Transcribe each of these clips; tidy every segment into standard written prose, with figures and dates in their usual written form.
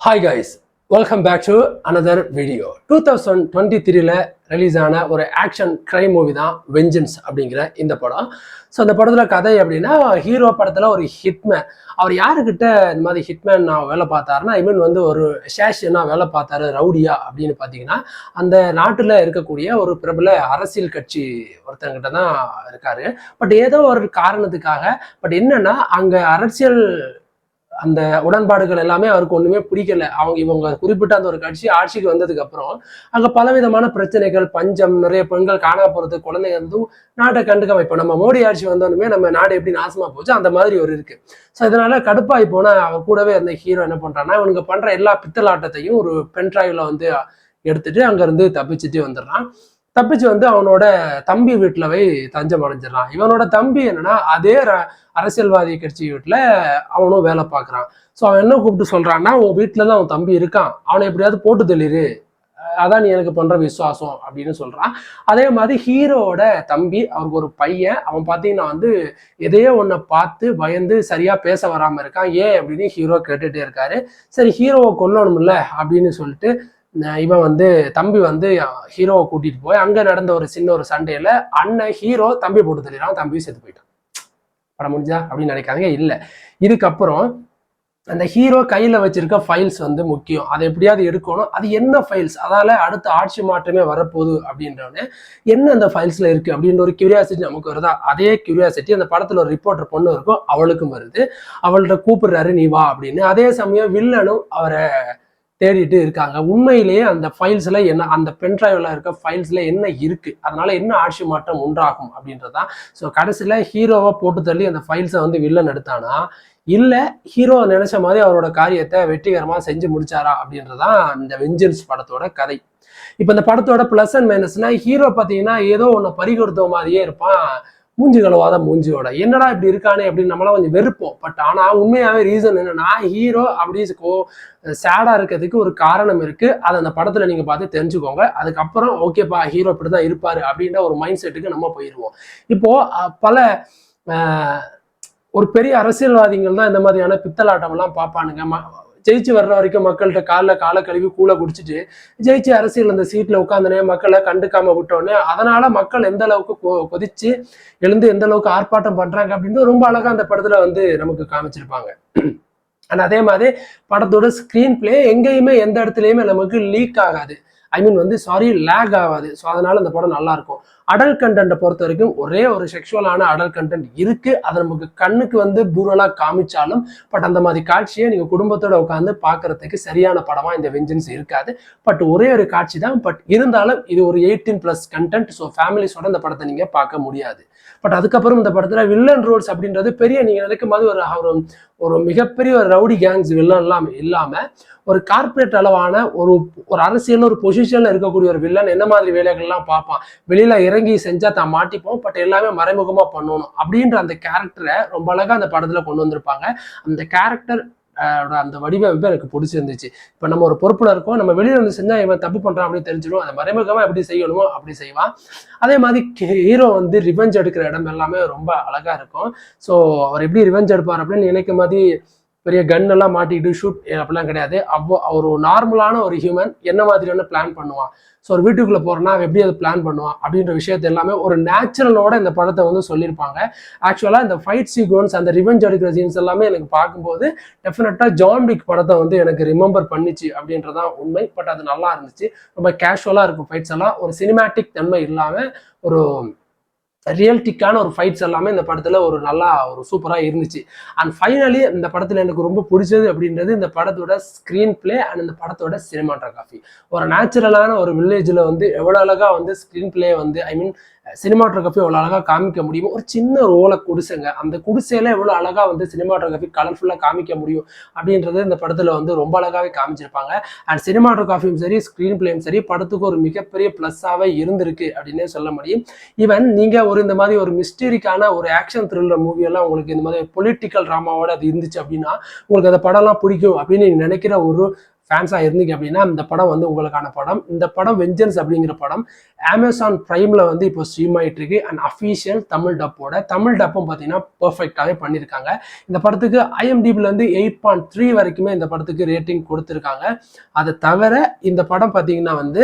Hi guys, welcome back to another video. 2023ல release ஆன ஒரு ஆக்ஷன் கிரைம் மூவி தான் வெஞ்சன்ஸ் அப்படிங்கிற இந்த படம். ஸோ அந்த படத்துல கதை அப்படின்னா ஹீரோ படத்துல ஒரு ஹிட்மேன், அவர் யாருக்கிட்ட இந்த மாதிரி ஹிட்மேன் நான் வேலை பார்த்தாருன்னா வந்து ஒரு ஷேஷனா வேலை பார்த்தாரு ரவுடியா அப்படின்னு பார்த்தீங்கன்னா அந்த நாட்டில் இருக்கக்கூடிய ஒரு பிரபல அரசியல் கட்சி ஒருத்தங்கிட்ட தான் இருக்காரு. பட் ஏதோ ஒரு காரணத்துக்காக என்னன்னா அங்க அரசியல் அந்த உடன்பாடுகள் எல்லாமே அவருக்கு ஒண்ணுமே பிடிக்கல. இவங்க குறிப்பிட்ட அந்த ஒரு கட்சி ஆட்சிக்கு வந்ததுக்கு அப்புறம் அங்க பலவிதமான பிரச்சனைகள், பஞ்சம், நிறைய பெண்கள் காணா போறது, குழந்தைங்க இருந்தும் நாட்டை கண்டுக்காம இப்ப நம்ம மோடி ஆட்சி வந்தோடனே நம்ம நாடு எப்படி நாசமா போச்சு அந்த மாதிரி ஒரு இருக்கு. ஸோ இதனால கடுப்பாகி போனா அவர் கூடவே அந்த ஹீரோ என்ன பண்றான்னா இவனுக்கு பண்ற எல்லா பித்தலாட்டத்தையும் ஒரு பென் டிரைவ்ல எடுத்துட்டு அங்க இருந்து தப்பிச்சுட்டு வந்துடுறான். தப்பிச்சு அவனோட தம்பி வீட்டுல போய் தஞ்சம் அடைஞ்சிடறான். இவனோட தம்பி என்னன்னா அதே அரசியல்வாதி கட்சி வீட்டுல அவனும் வேலை பார்க்கறான். ஸோ அவன் என்ன கூப்பிட்டு சொல்றான்னா உன் வீட்டுலதான் அவன் தம்பி இருக்கான், அவனை எப்படியாவது போட்டு தெளிரு, அதான் நீ எனக்கு பண்ற விசுவாசம் அப்படின்னு சொல்றான். அதே மாதிரி ஹீரோவோட தம்பி, அவருக்கு ஒரு பையன், அவன் பார்த்தீங்கன்னா எதையோ ஒன்றை பார்த்து பயந்து சரியா பேச வராம இருக்கான். ஏன் அப்படின்னு ஹீரோ கேட்டுட்டே இருக்காரு. சரி ஹீரோவை கொல்லணும்ல அப்படின்னு சொல்லிட்டு இவன் தம்பி ஹீரோவை கூட்டிட்டு போய் அங்க நடந்த ஒரு சின்ன ஒரு சண்டையில அண்ணன் ஹீரோ தம்பி போட்டு தள்ளிடுறான், தம்பியும் செத்து போயிட்டான். படம் முடிஞ்சா அப்படின்னு நினைக்காதீங்க. இல்லை, இதுக்கப்புறம் அந்த ஹீரோ கையில வச்சிருக்க ஃபைல்ஸ் முக்கியம், அதை எப்படியாவது எடுக்கணும். அது என்ன ஃபைல்ஸ், அதால அடுத்த ஆட்சி மாற்றமே வரப்போகுது அப்படின்றவனே என்ன அந்த ஃபைல்ஸ்ல இருக்கு அப்படின்ற ஒரு கியூரியாசிட்டி நமக்கு வருதா. அதே கியூரியாசிட்டி அந்த படத்துல ஒரு ரிப்போர்ட்டர் பொண்ணு இருக்கும், அவளுக்கும் வருது. அவள்கிட்ட கூப்பிடுறாரு நீ வா அப்படின்னு. அதே சமயம் வில்லனும் அவரை தேடிட்டு இருக்காங்க. உண்மையிலேயே அந்த ஃபைல்ஸ்ல என்ன, அந்த பென்ட்ரைவ்ல இருக்க ஃபைல்ஸ்ல என்ன இருக்கு, அதனால என்ன ஆட்சி மாற்றம் உண்டாகும் அப்படின்றதான். ஸோ கடைசியில ஹீரோவை போட்டு தள்ளி அந்த ஃபைல்ஸை வில்லன் எடுத்தானா இல்ல ஹீரோ நினைச்ச மாதிரி அவரோட காரியத்தை வெற்றிகரமா செஞ்சு முடிச்சாரா அப்படின்றதான் இந்த வெஞ்சன்ஸ் படத்தோட கதை. இப்ப இந்த படத்தோட பிளஸ் அண்ட் மைனஸ்னா ஹீரோ பாத்தீங்கன்னா ஏதோ ஒன்னு பறிகொடுத்த மாதிரியே இருப்பான், மூஞ்சி கலவாத மூஞ்சியோட, என்னடா இப்படி இருக்கானே அப்படின்னு நம்மளாம் கொஞ்சம் வெறுப்போம். பட் ஆனா உண்மையாவே ரீசன் என்னன்னா ஹீரோ அப்படி சேடா இருக்கிறதுக்கு ஒரு காரணம் இருக்கு. அதை அந்த படத்துல நீங்க பார்த்து தெரிஞ்சுக்கோங்க. அதுக்கப்புறம் ஓகேப்பா ஹீரோ இப்படிதான் இருப்பாரு அப்படின்ற ஒரு மைண்ட் செட்டுக்கு நம்ம போயிடுவோம். இப்போ பல ஒரு பெரிய அரசியல்வாதிகள் தான் இந்த மாதிரியான பித்தலாட்டம் எல்லாம் பார்ப்பானுங்க. ஜெயிச்சு வர்ற வரைக்கும் மக்கள்கிட்ட காலை கழுவி கூலை குடிச்சிட்டு ஜெயிச்சு அரசியல் அந்த சீட்ல உட்காந்துனே மக்களை கண்டுக்காம விட்டோன்னே அதனால மக்கள் எந்த அளவுக்கு கொதிச்சு எழுந்து எந்த அளவுக்கு ஆர்ப்பாட்டம் பண்றாங்க அப்படின்னு ரொம்ப அழகா அந்த படத்துல நமக்கு காமிச்சிருப்பாங்க. அண்ட் அதே மாதிரி படத்தோட ஸ்கிரீன் பிளே எங்கேயுமே எந்த இடத்துலயுமே நமக்கு லீக் ஆகாது, லேக் ஆகாது. ஸோ அதனால அந்த படம் நல்லா இருக்கும். அடல்ட் கண்டென்ட்டை பொறுத்த வரைக்கும் ஒரே ஒரு செக்ஷுவலான அடல்ட் கண்டென்ட் இருக்கு. அது நமக்கு கண்ணுக்கு பூரலா காமிச்சாலும் பட் அந்த மாதிரி காட்சியை நீங்க குடும்பத்தோட உட்காந்து பாக்குறதுக்கு சரியான படமா இந்த வெஞ்சன்ஸ் இருக்காது. பட் ஒரே ஒரு காட்சி தான். பட் இருந்தாலும் இது ஒரு 18+ கண்டென்ட். ஸோ ஃபேமிலிஸோட இந்த படத்தை நீங்க பார்க்க முடியாது. பட் அதுக்கப்புறம் இந்த படத்துல வில்லன் ரோல்ஸ் அப்படின்றது பெரிய நீங்க நினைக்கும் போது ஒரு மிகப்பெரிய ஒரு ரவுடி கேங்ஸ் வில்லன் இல்லாம ஒரு கார்பரேட் அளவான ஒரு அரசியல் ஒரு பொசிஷன்ல இருக்கக்கூடிய ஒரு வில்லன் என்ன மாதிரி வேலைகள்லாம் பார்ப்பான், வெளியில இறங்கி செஞ்சா தான் மாட்டிப்போம், பட் எல்லாமே மறைமுகமா பண்ணணும் அப்படின்ற அந்த கேரக்டரை ரொம்ப அழகா அந்த படத்துல கொண்டு வந்திருப்பாங்க. அந்த கேரக்டர் அந்த வடிவமைப்பு எனக்கு பிடிச்சிருந்துச்சு. இப்ப நம்ம ஒரு பொறுப்புல இருக்கோம், நம்ம வெளியில செஞ்சா இவன் தப்பு பண்றான் அப்படின்னு தெரிஞ்சிடும், அதை மறைமுகமா எப்படி செய்யணுமோ அப்படி செய்வான். அதே மாதிரி ஹீரோ ரிவெஞ்ச் எடுக்கிற இடம் எல்லாமே ரொம்ப அழகா இருக்கும். ஸோ அவர் எப்படி ரிவெஞ்ச் எடுப்பார் அப்படின்னு நினைக்கும் மாதிரி பெரிய கன் எல்லாம் மாட்டிக்கிட்டு ஷூட் அப்படிலாம் கிடையாது. அவர் நார்மலான ஒரு ஹியூமன் என்ன மாதிரியான பிளான் பண்ணுவான், ஸோ ஒரு வீட்டுக்குள்ள போறோம்னா எப்படி அதை பிளான் பண்ணுவான் அப்படின்ற விஷயத்த எல்லாமே ஒரு நேச்சுரலோட இந்த படத்தை சொல்லியிருப்பாங்க. ஆக்சுவலா இந்த ஃபைட் சீக்வன்ஸ், அந்த ரிவெஞ்ச் எடுக்கிற சீன்ஸ் எல்லாமே எனக்கு பார்க்கும்போது டெஃபினட்டா ஜான் விக் படத்தை எனக்கு ரிமெம்பர் பண்ணிச்சு அப்படின்றதான் உண்மை. பட் அது நல்லா இருந்துச்சு, ரொம்ப கேஷுவலா இருக்கும் ஃபைட்ஸ் எல்லாம், ஒரு சினிமேட்டிக் தன்மை இல்லாம ஒரு ரியல்டிக்கான ஒரு ஃபைட்ஸ் எல்லாமே இந்த படத்துல ஒரு சூப்பரா இருந்துச்சு. அண்ட் ஃபைனலி இந்த படத்துல எனக்கு ரொம்ப பிடிச்சது அப்படின்றது இந்த படத்தோட ஸ்கிரீன் பிளே அண்ட் இந்த படத்தோட சினிமாட்டோகிராஃபி. ஒரு நேச்சுரலான ஒரு வில்லேஜ்ல எவ்வளவு அழகா ஸ்கிரீன் பிளே சினிமாட்டோகிராஃபி எவ்வளவு அழகா காமிக்க முடியும். ஒரு சின்ன ரோலை குடிசைங்க, அந்த குடிசையில எவ்வளவு அழகா சினிமாட்டோகிராஃபி கலர்ஃபுல்லா காமிக்க முடியும் அப்படின்றது இந்த படத்துல ரொம்ப அழகாவே காமிச்சிருப்பாங்க. அண்ட் சினிமாட்டோகிராஃபியும் சரி ஸ்கிரீன் பிளேயும் சரி படத்துக்கு ஒரு மிகப்பெரிய பிளஸ்ஸாவே இருந்திருக்கு அப்படின்னே சொல்ல முடியும். ஈவன் நீங்க இந்த மாதிரி ஒரு மிஸ்டரிக்கான ஒரு ஆக்ஷன் த்ரில்லர் மூவி எல்லாம் உங்களுக்கு இந்த மாதிரி பொலிட்டிக்கல் ட்ராமாவோட அது இருந்துச்சு அப்படின்னா உங்களுக்கு அந்த படம்லாம் பிடிக்கும் அப்படின்னு நீங்க நினைக்கிற ஒரு ஃபேன்ஸாக இருந்தீங்க அப்படின்னா இந்த படம் வந்து உங்களுக்கான படம். இந்த படம் வெஞ்சன்ஸ் அப்படிங்கிற படம் அமேசான் பிரைமில் வந்து இப்போ ஸ்ட்ரீம் ஆகிட்டு இருக்கு. அண்ட் அஃபீஷியல் தமிழ் டப்பும் பார்த்தீங்கன்னா பர்ஃபெக்டாகவே பண்ணியிருக்காங்க. இந்த படத்துக்கு IMDbலேருந்து 8.3 வரைக்குமே இந்த படத்துக்கு ரேட்டிங் கொடுத்துருக்காங்க. அதை தவிர இந்த படம் பார்த்தீங்கன்னா வந்து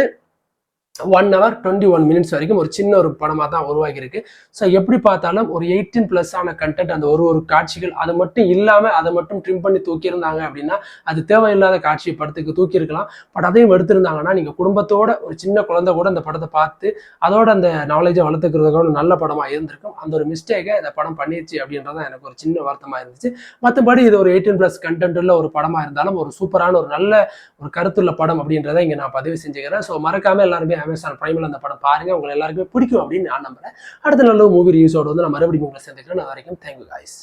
1 hour 21 minutes வரைக்கும் ஒரு சின்ன ஒரு படமாக தான் உருவாகியிருக்கு. ஸோ எப்படி பார்த்தாலும் ஒரு 18+ ஆன கண்டென்ட் அந்த ஒரு காட்சிகள் அது மட்டும் இல்லாமல் அதை மட்டும் ட்ரிம் பண்ணி தூக்கியிருந்தாங்க அப்படின்னா அது தேவையில்லாத காட்சி படத்துக்கு தூக்கியிருக்கலாம். பட் அதையும் எடுத்திருந்தாங்கன்னா நீங்கள் குடும்பத்தோட ஒரு சின்ன குழந்தை கூட அந்த படத்தை பார்த்து அதோட அந்த நாலேஜை வளர்த்துக்கிறதுக்கான நல்ல படமாக இருந்திருக்கும். அந்த ஒரு மிஸ்டேக்கை இந்த படம் பண்ணிடுச்சு அப்படின்றதான் எனக்கு ஒரு சின்ன வருத்தமாக இருந்துச்சு. மற்றபடி இது ஒரு 18+ கண்டென்ட் உள்ள ஒரு படமாக இருந்தாலும் ஒரு சூப்பரான ஒரு நல்ல ஒரு கருத்துள்ள படம் அப்படின்றத இங்கே நான் பதிவு செஞ்சுக்கிறேன். ஸோ மறக்காம எல்லாருமே அமேசான் பிரைமில் அந்த படம் பாருங்க, உங்களுக்கு எல்லாருக்குமே பிடிக்கும் அப்படின்னு நான் நம்புறேன். அடுத்த நல்ல மூவி ரிவ்யூஸோட வந்து நான் மறுபடியும் உங்களை சேர்ந்துக்கிறேன். அது வரைக்கும் தேங்க்யூ காய்ஸ்.